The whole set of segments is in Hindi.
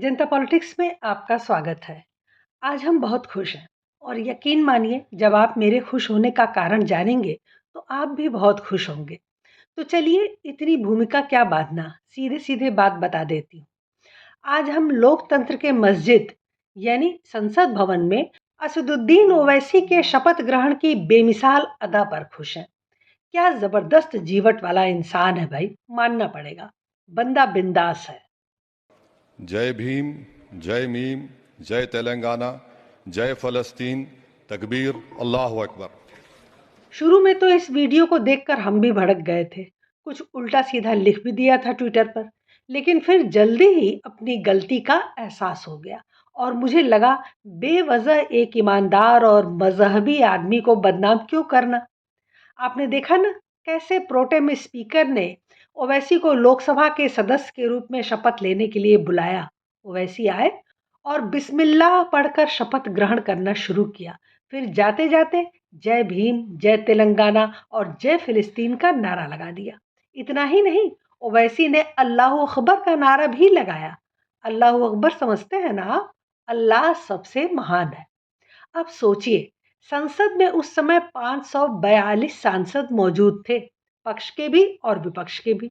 जनता पॉलिटिक्स में आपका स्वागत है। आज हम बहुत खुश हैं और यकीन मानिए जब आप मेरे खुश होने का कारण जानेंगे तो आप भी बहुत खुश होंगे। तो चलिए इतनी भूमिका क्या बांधना, सीधे सीधे बात बता देती हूँ। आज हम लोकतंत्र के मस्जिद यानी संसद भवन में असदुद्दीन ओवैसी के शपथ ग्रहण की बेमिसाल अदा पर खुश हैं। क्या जबरदस्त जीवट वाला इंसान है भाई, मानना पड़ेगा। बंदा बिंदास है। जय भीम, जय मीम, जय तेलंगाना, जय फलस्तीन, तकबीर, अल्लाह अकबर। शुरू में तो इस वीडियो को देखकर हम भी भड़क गए थे, कुछ उल्टा सीधा लिख भी दिया था ट्विटर पर। लेकिन फिर जल्दी ही अपनी गलती का एहसास हो गया और मुझे लगा बेवजह एक ईमानदार और मजहबी आदमी को बदनाम क्यों करना। आपने देखा ना कैसे प्रोटेम स्पीकर ने ओवैसी को लोकसभा के सदस्य के रूप में शपथ लेने के लिए बुलाया। ओवैसी आए और बिस्मिल्लाह पढ़कर शपथ ग्रहण करना शुरू किया। फिर जाते जाते जय भीम, जय तेलंगाना और जय फिलिस्तीन का नारा लगा दिया। इतना ही नहीं, ओवैसी ने अल्लाह अकबर का नारा भी लगाया। अल्लाह अकबर समझते हैं ना आप? अल्लाह सबसे महान है। अब सोचिए, संसद में उस समय 542 सांसद मौजूद थे, पक्ष के भी और विपक्ष के भी।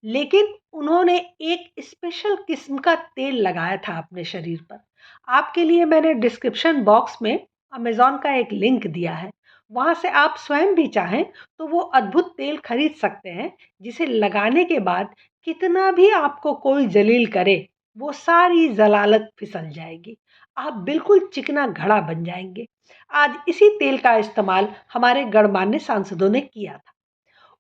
लेकिन उन्होंने एक स्पेशल किस्म का तेल लगाया था अपने शरीर पर। आपके लिए मैंने डिस्क्रिप्शन बॉक्स में अमेज़न का एक लिंक दिया है। वहाँ से आप स्वयं भी चाहें तो वो अद्भुत तेल खरीद सकते हैं, जिसे लगाने के बाद कितना भी आपको कोई जलील करे, वो सारी ज़लालत फिसल जाएगी। आप बिल्कुल चिकना घड़ा बन जाएंगे। आज इसी तेल का इस्तेमाल हमारे गणमान्य सांसदों ने किया था।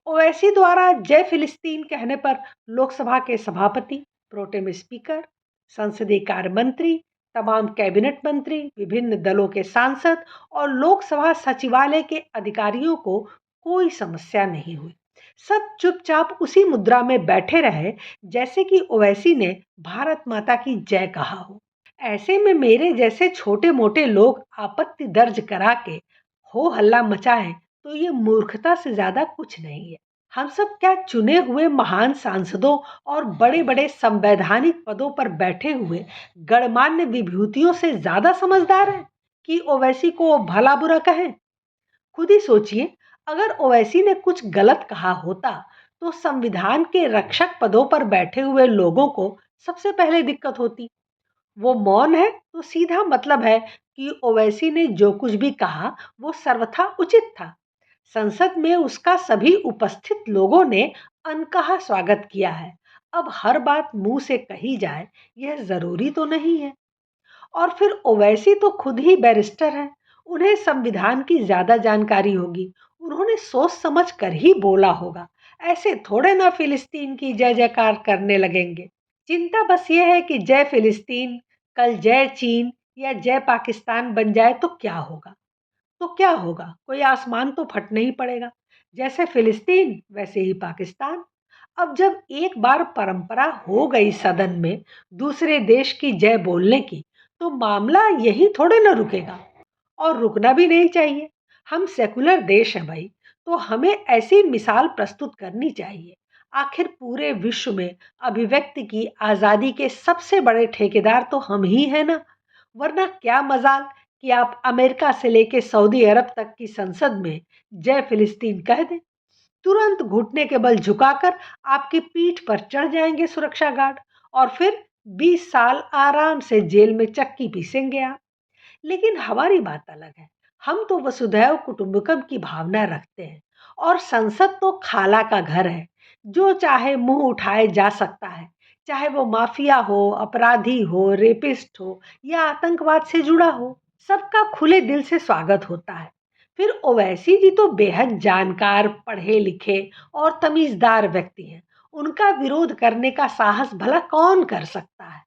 ओवैसी द्वारा जय फिलिस्तीन कहने पर लोकसभा के सभापति, प्रोटेम स्पीकर, संसदीय कार्य मंत्री, तमाम कैबिनेट मंत्री, विभिन्न दलों के सांसद और लोकसभा सचिवालय के अधिकारियों को कोई समस्या नहीं हुई। सब चुपचाप उसी मुद्रा में बैठे रहे जैसे कि ओवैसी ने भारत माता की जय कहा हो। ऐसे में मेरे जैसे छोटे मोटे लोग आपत्ति दर्ज करा के हो हल्ला मचाएं तो ये मूर्खता से ज्यादा कुछ नहीं है। हम सब क्या चुने हुए महान सांसदों और बड़े बड़े संवैधानिक पदों पर बैठे हुए गणमान्य विभूतियों से ज्यादा समझदार हैं कि ओवैसी को भला बुरा कहें? खुद ही सोचिए, अगर ओवैसी ने कुछ गलत कहा होता तो संविधान के रक्षक पदों पर बैठे हुए लोगों को सबसे पहले दिक्कत होती। वो मौन है तो सीधा मतलब है कि ओवैसी ने जो कुछ भी कहा वो सर्वथा उचित था। संसद में उसका सभी उपस्थित लोगों ने अनकहा स्वागत किया है। अब हर बात मुंह से कही जाए यह जरूरी तो नहीं है। और फिर ओवैसी तो खुद ही बैरिस्टर हैं, उन्हें संविधान की ज्यादा जानकारी होगी। उन्होंने सोच समझ कर ही बोला होगा। ऐसे थोड़े ना फिलिस्तीन की जय जयकार करने लगेंगे। चिंता बस ये है कि जय फिलिस्तीन कल जय चीन या जय पाकिस्तान बन जाए तो क्या होगा। तो क्या होगा, कोई आसमान तो फटने ही पड़ेगा। जैसे फिलिस्तीन वैसे ही पाकिस्तान। अब जब एक बार परंपरा हो गई सदन में दूसरे देश की जय बोलने की, तो मामला यही थोड़े ना रुकेगा और रुकना भी नहीं चाहिए। हम सेकुलर देश हैं भाई, तो हमें ऐसी मिसाल प्रस्तुत करनी चाहिए। आखिर पूरे विश्व में अभिव्यक्ति की आज़ादी के सबसे बड़े ठेकेदार तो हम ही हैं ना। वरना क्या मजाल कि आप अमेरिका से लेके सऊदी अरब तक की संसद में जय फिलिस्तीन कह दें, तुरंत घुटने के बल झुकाकर आपकी पीठ पर चढ़ जाएंगे सुरक्षा गार्ड और फिर 20 साल आराम से जेल में चक्की पीसेंगे आप। लेकिन हमारी बात अलग है। हम तो वसुधैव कुटुंबकम की भावना रखते हैं और संसद तो खाला का घर है। जो चाहे मुंह उठाए जा सकता है, चाहे वो माफिया हो, अपराधी हो, रेपिस्ट हो या आतंकवाद से जुड़ा हो, सबका खुले दिल से स्वागत होता है। फिर ओवैसी जी तो बेहद जानकार, पढ़े लिखे और तमीजदार व्यक्ति हैं। उनका विरोध करने का साहस भला कौन कर सकता है।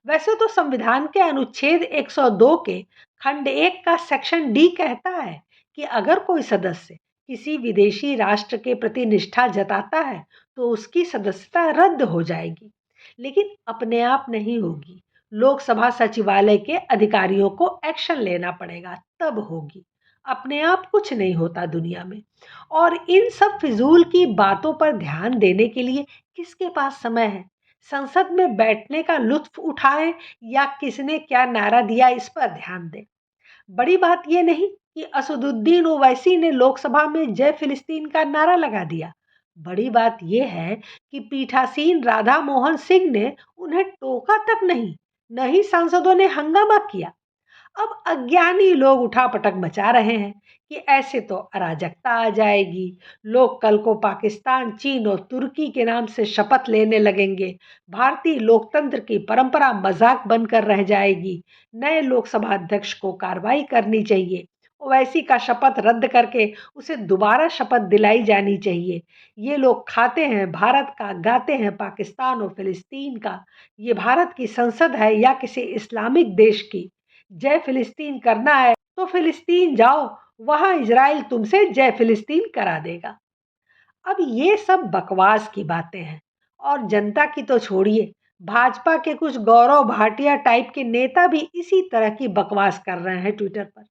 वैसे तो संविधान के अनुच्छेद 102 के खंड 1 का सेक्शन डी कहता है कि अगर कोई सदस्य किसी विदेशी राष्ट्र के प्रति निष्ठा जताता है तो उसकी सदस्यता रद्द हो जाएगी। लेकिन अपने आप नहीं होगी, लोकसभा सचिवालय के अधिकारियों को एक्शन लेना पड़ेगा, तब होगी। अपने आप कुछ नहीं होता दुनिया में। और इन सब फिजूल की बातों पर ध्यान देने के लिए किसके पास समय है? संसद में बैठने का लुत्फ उठाएं या किसने क्या नारा दिया इस पर ध्यान दें। बड़ी बात यह नहीं कि असदुद्दीन ओवैसी ने लोकसभा में जय फिलिस्तीन का नारा लगा दिया। बड़ी बात यह है कि पीठासीन राधा मोहन सिंह ने उन्हें टोका तक नहीं, न ही सांसदों ने हंगामा किया। अब अज्ञानी लोग उठापटक मचा रहे हैं कि ऐसे तो अराजकता आ जाएगी, लोग कल को पाकिस्तान, चीन और तुर्की के नाम से शपथ लेने लगेंगे, भारतीय लोकतंत्र की परंपरा मजाक बनकर रह जाएगी, नए लोकसभा अध्यक्ष को कार्रवाई करनी चाहिए, ओवैसी का शपथ रद्द करके उसे दोबारा शपथ दिलाई जानी चाहिए। ये लोग खाते हैं भारत का, गाते हैं पाकिस्तान और फिलिस्तीन का। ये भारत की संसद है या किसी इस्लामिक देश की? जय फिलिस्तीन करना है तो फिलिस्तीन जाओ, वहां इजराइल तुमसे जय फिलिस्तीन करा देगा। अब ये सब बकवास की बातें हैं। और जनता की तो छोड़िए, भाजपा के कुछ गौरव भाटिया टाइप के नेता भी इसी तरह की बकवास कर रहे हैं ट्विटर पर।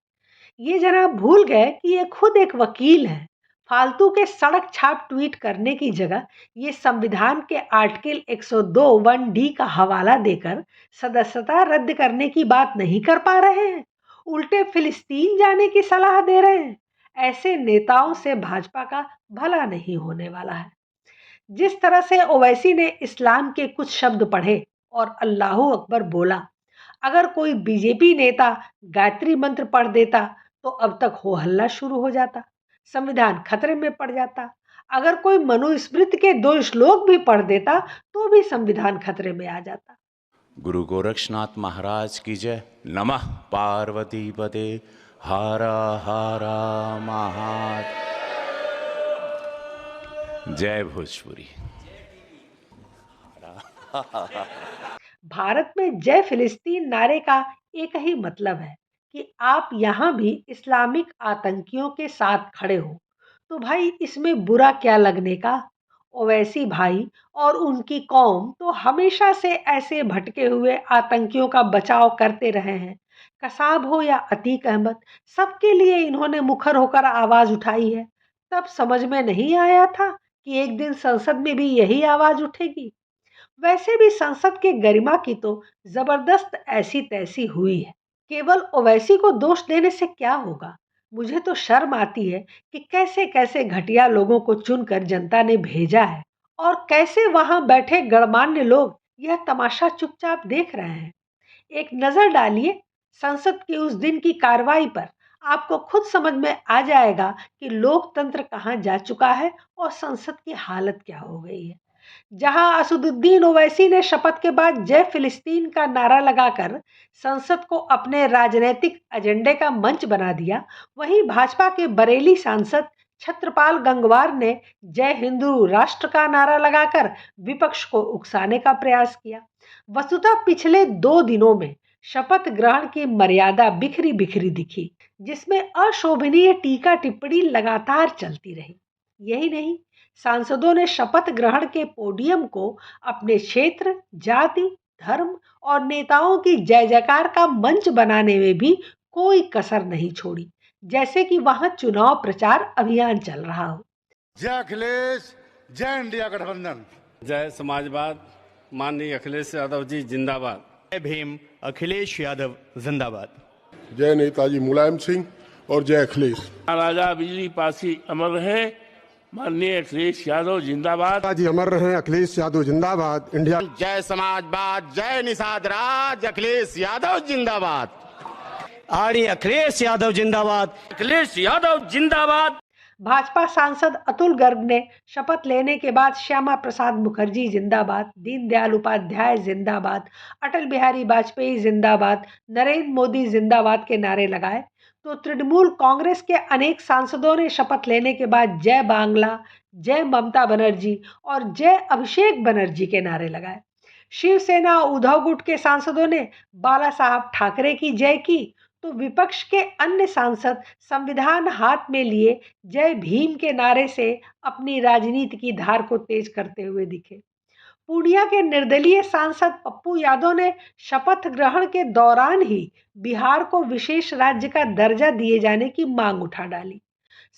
ये जरा भूल गए कि ये खुद एक वकील हैं। फालतू के सड़क छाप ट्वीट करने की जगह ये संविधान के आर्टिकल 102(1)D का हवाला देकर सदस्यता रद्द करने की बात नहीं कर पा रहे हैं, उल्टे फिलिस्तीन जाने की सलाह दे रहे हैं। ऐसे नेताओं से भाजपा का भला नहीं होने वाला है। जिस तरह से ओवैसी ने इस्लाम के कुछ शब्द पढ़े और अल्लाहू अकबर बोला, अगर कोई बीजेपी नेता गायत्री मंत्र पढ़ देता तो अब तक हो हल्ला शुरू हो जाता, संविधान खतरे में पड़ जाता। अगर कोई मनुस्मृति के 2 श्लोक भी पढ़ देता तो भी संविधान खतरे में आ जाता। गुरु गोरक्षनाथ महाराज की जय। नमः पार्वती पते हर हर महादेव। जय भोजपुरी। भारत में जय फिलिस्तीन नारे का एक ही मतलब है कि आप यहाँ भी इस्लामिक आतंकियों के साथ खड़े हो, तो भाई इसमें बुरा क्या लगने का। ओवैसी भाई और उनकी कौम तो हमेशा से ऐसे भटके हुए आतंकियों का बचाव करते रहे हैं। कसाब हो या अतीक अहमद, सबके लिए इन्होंने मुखर होकर आवाज उठाई है। तब समझ में नहीं आया था कि एक दिन संसद में भी यही आवाज उठेगी। वैसे भी संसद के गरिमा की तो जबरदस्त ऐसी तैसी हुई है। केवल ओवैसी को दोष देने से क्या होगा। मुझे तो शर्म आती है कि कैसे कैसे घटिया लोगों को चुनकर जनता ने भेजा है और कैसे वहां बैठे गणमान्य लोग यह तमाशा चुपचाप देख रहे हैं। एक नजर डालिए संसद की उस दिन की कार्रवाई पर, आपको खुद समझ में आ जाएगा कि लोकतंत्र कहां जा चुका है और संसद की हालत क्या हो गई है। जहां असदुद्दीन ओवैसी ने शपथ के बाद जय फिलिस्तीन का नारा लगाकर संसद को अपने राजनीतिक एजेंडे का मंच बना दिया, वहीं भाजपा के बरेली सांसद छत्रपाल गंगवार ने जय हिंदू राष्ट्र का नारा लगाकर विपक्ष को उकसाने का प्रयास किया। वस्तुतः पिछले 2 दिनों में शपथ ग्रहण की मर्यादा बिखरी बिखरी दिखी, जिसमें अशोभनीय टीका टिप्पणी लगातार चलती रही। यही नहीं, सांसदों ने शपथ ग्रहण के पोडियम को अपने क्षेत्र, जाति, धर्म और नेताओं की जय जयकार का मंच बनाने में भी कोई कसर नहीं छोड़ी, जैसे कि वहां चुनाव प्रचार अभियान चल रहा हो। जय अखिलेश, जय इंडिया गठबंधन, जय समाजवाद, माननीय अखिलेश यादव जी जिंदाबाद। जय भीम, अखिलेश यादव जिंदाबाद। जय नेताजी मुलायम सिंह और जय अखिलेश। राजा बिजली पासी अमर रहे, माननीय अखिलेश यादव जिंदाबाद। जी अमर रहे, अखिलेश यादव जिंदाबाद। इंडिया। जय समाजवाद, जय निषाद राज, अखिलेश यादव जिंदाबाद। आर्य अखिलेश यादव जिंदाबाद। अखिलेश यादव जिंदाबाद। भाजपा सांसद अतुल गर्ग ने शपथ लेने के बाद श्यामा प्रसाद मुखर्जी जिंदाबाद, दीनदयाल उपाध्याय जिंदाबाद, अटल बिहारी वाजपेयी जिंदाबाद, नरेंद्र मोदी जिंदाबाद के नारे लगाए, तो तृणमूल कांग्रेस के अनेक सांसदों ने शपथ लेने के बाद जय बांग्ला, जय ममता बनर्जी और जय अभिषेक बनर्जी के नारे लगाए। शिवसेना उद्धव गुट के सांसदों ने बाला साहब ठाकरे की जय की, तो विपक्ष के अन्य सांसद संविधान हाथ में लिए जय भीम के नारे से अपनी राजनीति की धार को तेज करते हुए दिखे। पूर्णिया के निर्दलीय सांसद पप्पू यादव ने शपथ ग्रहण के दौरान ही बिहार को विशेष राज्य का दर्जा दिए जाने की मांग उठा डाली।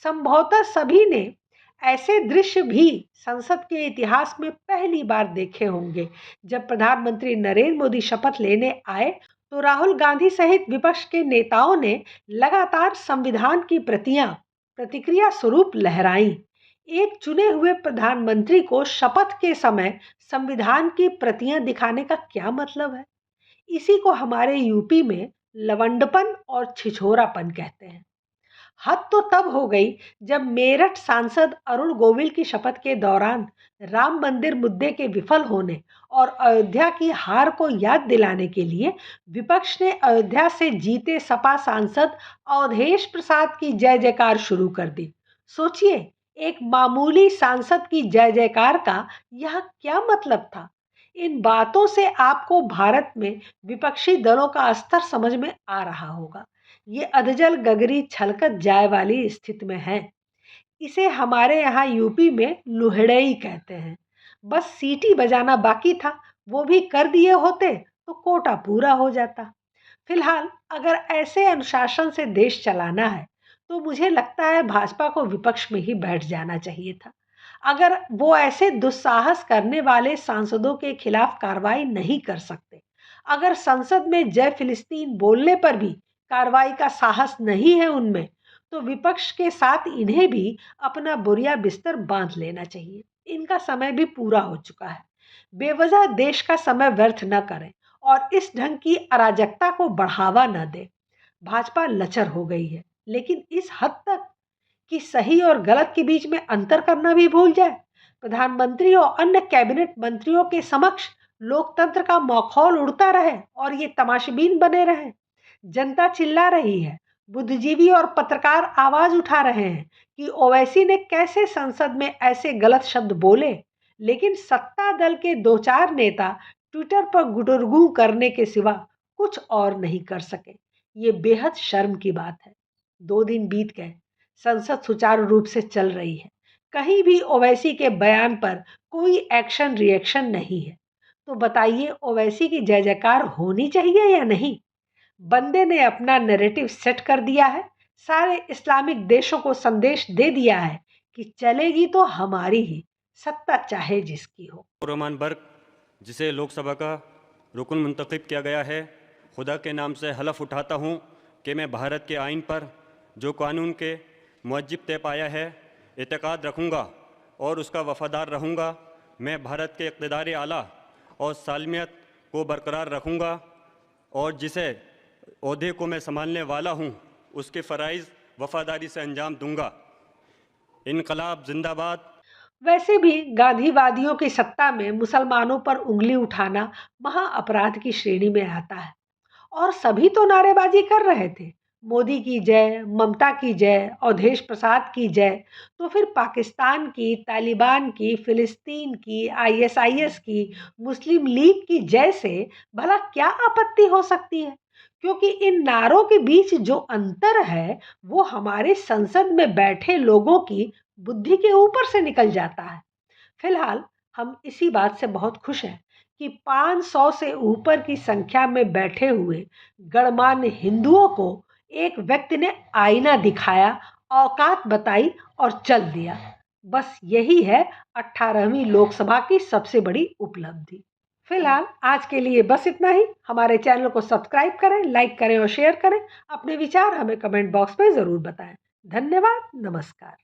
संभवतः सभी ने ऐसे दृश्य भी संसद के इतिहास में पहली बार देखे होंगे। जब प्रधानमंत्री नरेंद्र मोदी शपथ लेने आए तो राहुल गांधी सहित विपक्ष के नेताओं ने लगातार संविधान की प्रतिक्रिया स्वरूप लहराई। एक चुने हुए प्रधानमंत्री को शपथ के समय संविधान की प्रतियां दिखाने का क्या मतलब है? इसी को हमारे यूपी में लवंडपन और छिछोरापन कहते हैं। हद तो तब हो गई जब मेरठ सांसद अरुण गोविल की शपथ के दौरान राम मंदिर मुद्दे के विफल होने और अयोध्या की हार को याद दिलाने के लिए विपक्ष ने अयोध्या से जीते सपा सांसद अवधेश प्रसाद की जय जयकार शुरू कर दी। सोचिए, एक मामूली सांसद की जय जयकार का यह क्या मतलब था? इन बातों से आपको भारत में विपक्षी दलों का स्तर समझ में आ रहा होगा। ये अधजल गगरी छलकत जाए वाली स्थिति में है। इसे हमारे यहाँ यूपी में लुहड़ई कहते हैं। बस सीटी बजाना बाकी था, वो भी कर दिए होते तो कोटा पूरा हो जाता। फिलहाल अगर ऐसे अनुशासन से देश चलाना है तो मुझे लगता है भाजपा को विपक्ष में ही बैठ जाना चाहिए था। अगर वो ऐसे दुस्साहस करने वाले सांसदों के खिलाफ कार्रवाई नहीं कर सकते, अगर संसद में जय फिलिस्तीन बोलने पर भी कार्रवाई का साहस नहीं है उनमें, तो विपक्ष के साथ इन्हें भी अपना बोरिया बिस्तर बांध लेना चाहिए। इनका समय भी पूरा हो चुका है। बेवजह देश का समय व्यर्थ न करें और इस ढंग की अराजकता को बढ़ावा न दें। भाजपा लचर हो गई है, लेकिन इस हद तक कि सही और गलत के बीच में अंतर करना भी भूल जाए। प्रधानमंत्री और अन्य कैबिनेट मंत्रियों के समक्ष लोकतंत्र का मखौल उड़ता रहे और ये तमाशबीन बने रहे। जनता चिल्ला रही है, बुद्धिजीवी और पत्रकार आवाज उठा रहे हैं कि ओवैसी ने कैसे संसद में ऐसे गलत शब्द बोले, लेकिन सत्ता दल के 2-4 नेता ट्विटर पर गुटरगू करने के सिवा कुछ और नहीं कर सके। ये बेहद शर्म की बात है। 2 दिन बीत गए, संसद सुचारू रूप से चल रही है। कहीं भी ओवैसी के बयान पर कोई एक्शन रिएक्शन नहीं है। तो बताइए, ओवैसी की जय जयकार होनी चाहिए या नहीं? बंदे ने अपना नैरेटिव सेट कर दिया है, सारे इस्लामिक देशों को संदेश दे दिया है कि चलेगी तो हमारी ही, सत्ता चाहे जिसकी हो। रहमान बर्क, जिसे लोकसभा का रुकन मुंतखब किया गया है, खुदा के नाम से हलफ उठाता हूँ कि मैं भारत के आइन पर जो कानून के मुअज्जिब तय पाया है एतकाद रखूँगा और उसका वफादार रहूँगा। मैं भारत के इक़्तिदार आला और सालमियत को बरकरार रखूँगा और जिसे ओहदे को मैं संभालने वाला हूँ उसके फ़राइज़ वफादारी से अंजाम दूंगा। इनकलाब जिंदाबाद। वैसे भी गांधीवादियों की सत्ता में मुसलमानों पर उंगली उठाना महाअपराध की श्रेणी में आता है और सभी तो नारेबाजी कर रहे थे, मोदी की जय, ममता की जय, अवधेश प्रसाद की जय। तो फिर पाकिस्तान की, तालिबान की, फिलिस्तीन की, आईएसआईएस की, मुस्लिम लीग की जय से भला क्या आपत्ति हो सकती है? क्योंकि इन नारों के बीच जो अंतर है वो हमारे संसद में बैठे लोगों की बुद्धि के ऊपर से निकल जाता है। फिलहाल हम इसी बात से बहुत खुश हैं कि 500 से ऊपर की संख्या में बैठे हुए गणमान्य हिंदुओं को एक व्यक्ति ने आईना दिखाया, औकात बताई और चल दिया। बस यही है 18वीं लोकसभा की सबसे बड़ी उपलब्धि। फिलहाल आज के लिए बस इतना ही। हमारे चैनल को सब्सक्राइब करें, लाइक करें और शेयर करें। अपने विचार हमें कमेंट बॉक्स में ज़रूर बताएं। धन्यवाद, नमस्कार।